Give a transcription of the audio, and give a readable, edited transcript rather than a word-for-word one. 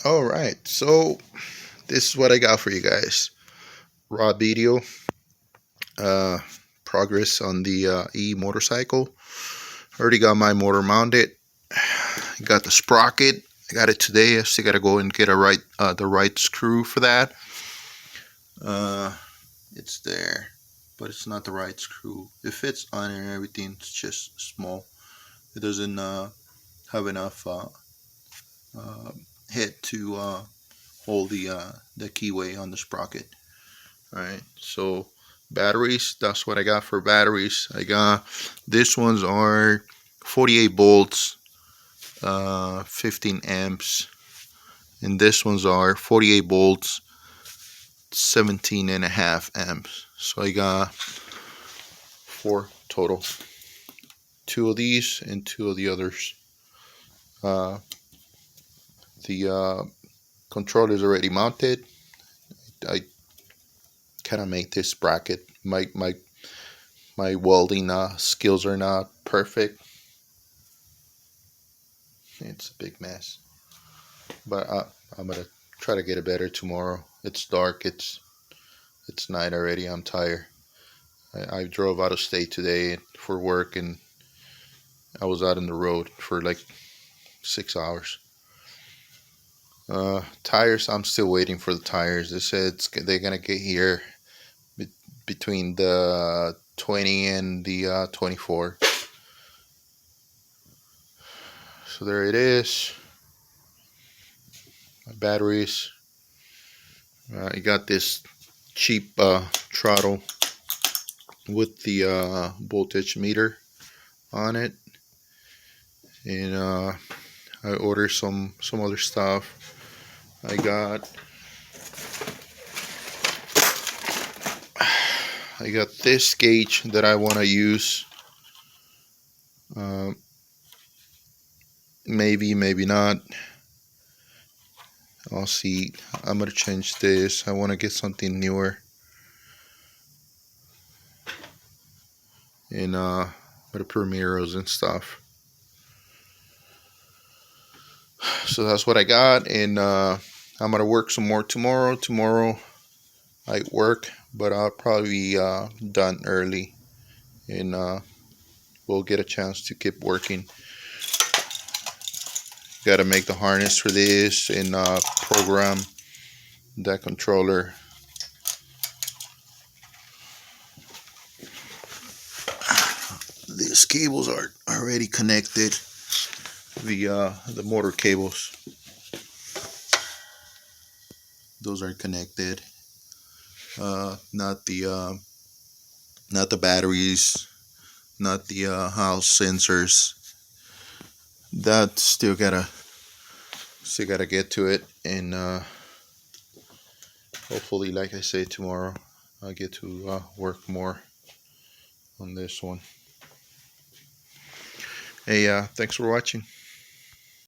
All right, so this is what I got for you guys. Raw video, uh, progress on the e-motorcycle. Already got my motor mounted. Got the sprocket. I got it today. I still got to go and get the right screw for that. Uh, it's there, but it's not the right screw. It fits on it and everything. It's just small. It doesn't have enough uh, head to hold the keyway on the sprocket. All right, so batteries, that's what I got for batteries. I got this ones are 48 volts, 15 amps, and this ones are 48 volts, 17 and a half amps. So I got four total, two of these and two of the others. uh, the controller is already mounted. I kind of make this bracket. My welding skills are not perfect. It's a big mess, but I'm gonna try to get it better tomorrow. It's dark. It's night already. I'm tired. I drove out of state today for work, and I was out on the road for like 6 hours. Tires. I'm still waiting for the tires. They said they're gonna get here be- between the 20 and the 24. So there it is. My batteries. I got this cheap throttle with the voltage meter on it, and I ordered some other stuff. I got this gauge that I want to use. Uh, maybe not. I'll see. I'm gonna change this. I want to get something newer, and with the Primeros and stuff. So that's what I got, and I'm gonna work some more tomorrow. Tomorrow I work, but I'll probably be done early, and we'll get a chance to keep working. Got to make the harness for this and program that controller. These cables are already connected. The motor cables, those are connected. Not the batteries, not the house sensors. That still gotta get to it, and hopefully, like I say, tomorrow I'll get to work more on this one. Hey, thanks for watching.